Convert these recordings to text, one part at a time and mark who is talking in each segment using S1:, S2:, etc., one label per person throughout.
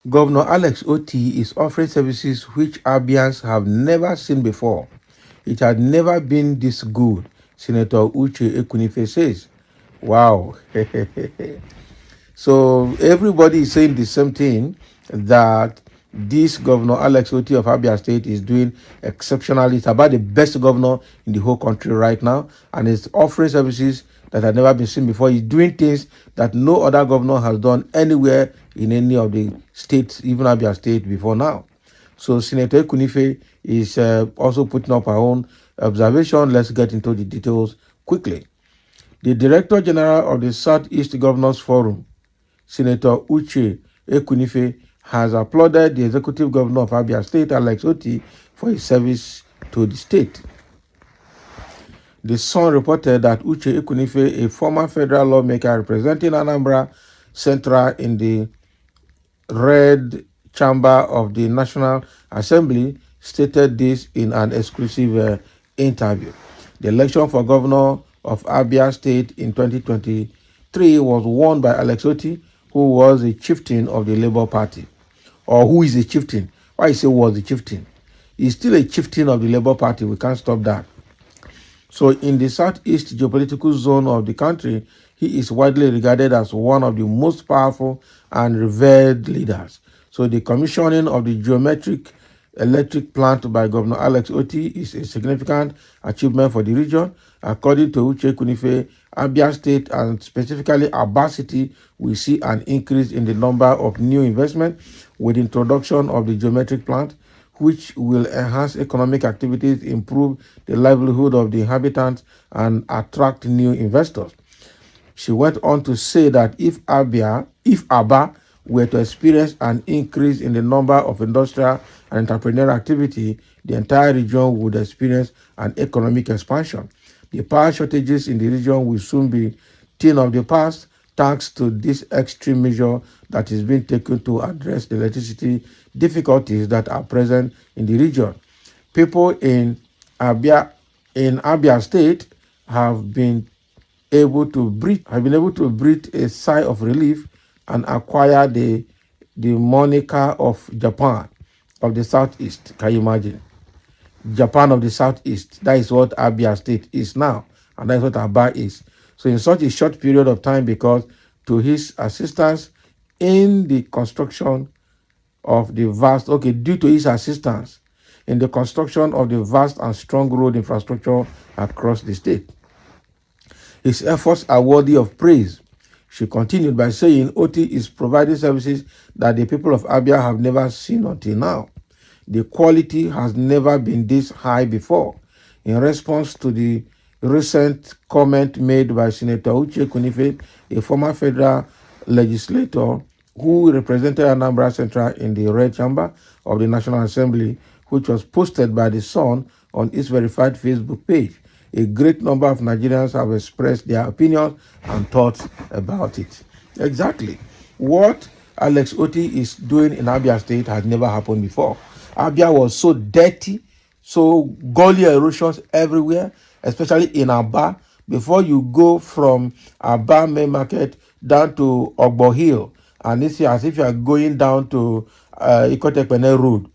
S1: Governor Alex Otti is offering services which Abians have never seen before. It had never been this good, Senator Uche Ekwunife says. Wow. So everybody is saying the same thing, that this Governor Alex Otti of Abia State is doing exceptionally. It's about the best governor in the whole country right now, and is offering services that have never been seen before. He's doing things that no other governor has done anywhere in any of the states, even Abia State, before now. So Senator Ekwunife is also putting up her own observation. Let's get into the details quickly. The Director General of the Southeast Governors Forum, Senator Uche Ekwunife, has applauded the Executive Governor of Abia State, Alex Otti, for his service to the state. The Sun reported that Uche Ekwunife, a former federal lawmaker representing Anambra Central in the Red Chamber of the National Assembly, stated this in an exclusive interview. The election for governor of Abia State in 2023 was won by Alex Otti, who was a chieftain of the Labour Party. Or who is a chieftain? Why I say was a chieftain? He's still a chieftain of the Labour Party. We can't stop that. So in the southeast geopolitical zone of the country, he is widely regarded as one of the most powerful and revered leaders. So the commissioning of the geometric electric plant by Governor Alex Otti is a significant achievement for the region. According to Uche Ekwunife, Abia State and specifically Aba City will see an increase in the number of new investment with the introduction of the geometric plant, which will enhance economic activities, improve the livelihood of the inhabitants, and attract new investors. She went on to say that if Aba were to experience an increase in the number of industrial and entrepreneurial activity, the entire region would experience an economic expansion. The power shortages in the region will soon be thing of the past, thanks to this extreme measure that is being taken to address the electricity difficulties that are present in the region. People in Abia State have been able to breathe a sigh of relief and acquire the moniker of Japan of the Southeast. Can you imagine? Japan of the Southeast. That is what Abia State is now, and that is what Aba is. So in such a short period of time, because to his assistance in the construction of the due to his assistance in the construction of the vast and strong road infrastructure across the state. His efforts are worthy of praise. She continued by saying Otti is providing services that the people of Abia have never seen until now. The quality has never been this high before. In response to the recent comment made by Senator Uche Ekwunife, a former federal legislator who represented Anambra Central in the Red Chamber of the National Assembly, which was posted by The Sun on its verified Facebook page, a great number of Nigerians have expressed their opinions and thoughts about it. Exactly. What Alex Otti is doing in Abia State has never happened before. Abia was so dirty, so gully erosions everywhere, especially in Aba. Before you go from Aba Main Market down to Ogbo Hill, and it's as if you are going down to Ikotekpene Road,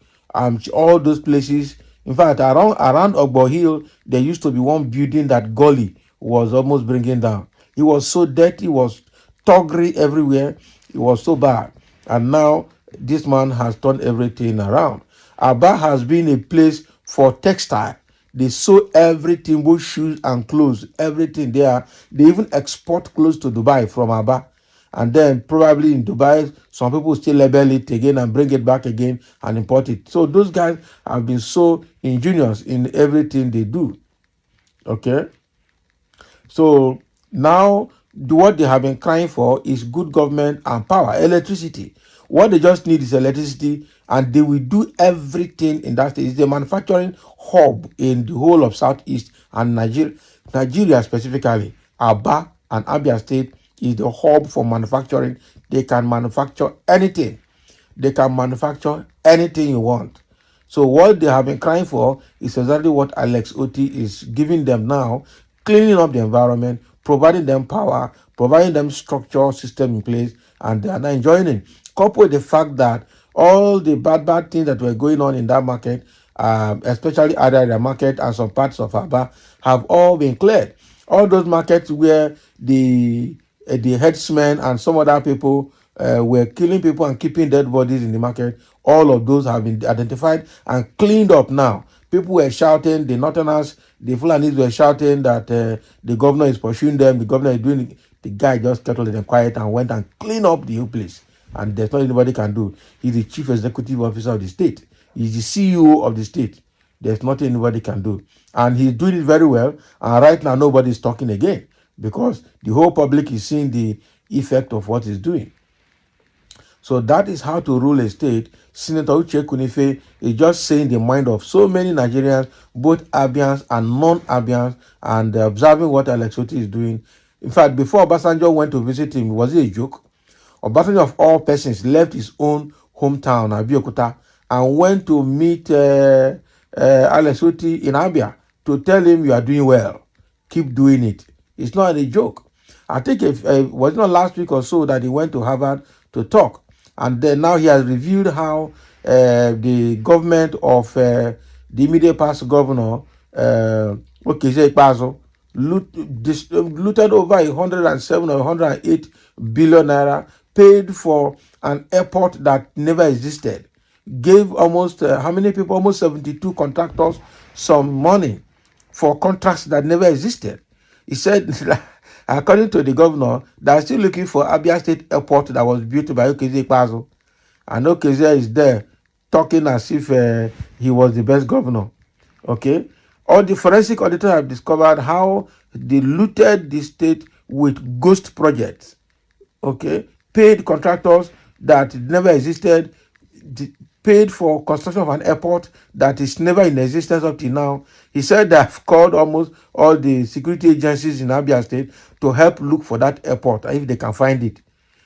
S1: all those places. In fact, around Ogbo Hill, there used to be one building that gully was almost bringing down. It was so dirty, it was toggery everywhere. It was so bad. And now this man has turned everything around. Aba has been a place for textile. They sew everything, both shoes and clothes, everything there. They even export clothes to Dubai from Aba. And then probably in Dubai, some people still label it again and bring it back again and import it. So those guys have been so ingenious in everything they do. Okay? So now what they have been crying for is good government and power, electricity. What they just need is electricity, and they will do everything in that state. It's the manufacturing hub in the whole of Southeast and Nigeria specifically. Aba and Abia State is the hub for manufacturing. They can manufacture anything. They can manufacture anything you want. So what they have been crying for is exactly what Alex Otti is giving them now, cleaning up the environment, providing them power, providing them structure system in place, and they are not enjoying it. Coupled with the fact that all the bad things that were going on in that market, especially Area market and some parts of Abia, have all been cleared. All those markets where the headsmen and some other people were killing people and keeping dead bodies in the market, all of those have been identified and cleaned up now. People were shouting, the Northerners, the Fulanis were shouting that the governor is pursuing them, the governor is doing it. The guy just kept them quiet and went and cleaned up the whole place. And there's nothing anybody can do. He's the chief executive officer of the state. He's the CEO of the state. There's nothing anybody can do. And he's doing it very well. And right now, nobody's talking again because the whole public is seeing the effect of what he's doing. So that is how to rule a state. Senator Ekwunife is just saying the mind of so many Nigerians, both Abians and non-Abians, and observing what Alex Otti is doing. In fact, before Obasanjo went to visit him, was it a joke? Obasanjo, of all persons, left his own hometown, Abeokuta, and went to meet Alex Otti in Abia to tell him, you are doing well. Keep doing it. It's not a joke. I think it was not last week or so that he went to Harvard to talk. And then now he has reviewed how the government of the immediate past governor, Okeze Ikpeazu, looted over 107 or 108 billion naira, paid for an airport that never existed, gave almost, how many people? Almost 72 contractors some money for contracts that never existed. He said, according to the governor, they are still looking for Abia State Airport that was built by Okeze Ikpeazu. And Okeze is there talking as if he was the best governor. Okay? All the forensic auditors have discovered how they looted the state with ghost projects. Okay? Paid contractors that never existed, paid for construction of an airport that is never in existence up till now. He said they have called almost all the security agencies in Abia State to help look for that airport if they can find it.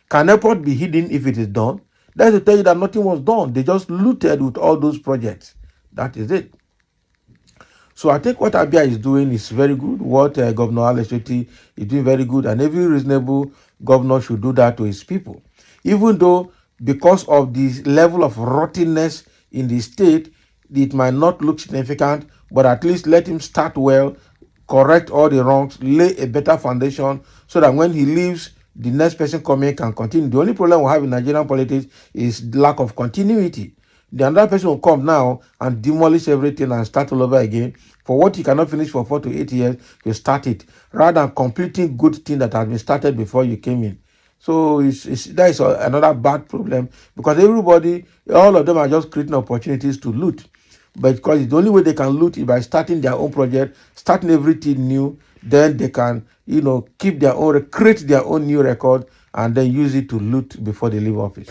S1: Can airport be hidden if it is done? That's to tell you that nothing was done. They just looted with all those projects. That is it. So I think what Abia is doing is very good. What Governor Alex Otti is doing very good. And every reasonable governor should do that to his people. Even though because of the level of rottenness in the state, it might not look significant, but at least let him start well, correct all the wrongs, lay a better foundation so that when he leaves, the next person coming can continue. The only problem we have in Nigerian politics is lack of continuity. The another person will come now and demolish everything and start all over again. For what you cannot finish for 4 to 8 years, you start it, rather than completing good thing that has been started before you came in. So that is another bad problem because everybody, all of them are just creating opportunities to loot. But because the only way they can loot is by starting their own project, starting everything new, then they can, keep their own, create their own new record and then use it to loot before they leave office.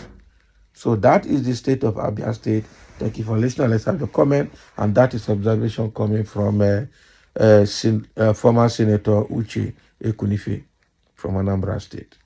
S1: So that is the state of Abia State. Thank you for listening. Let's have the comment. And that is observation coming from former Senator Uche Ekwunife from Anambra State.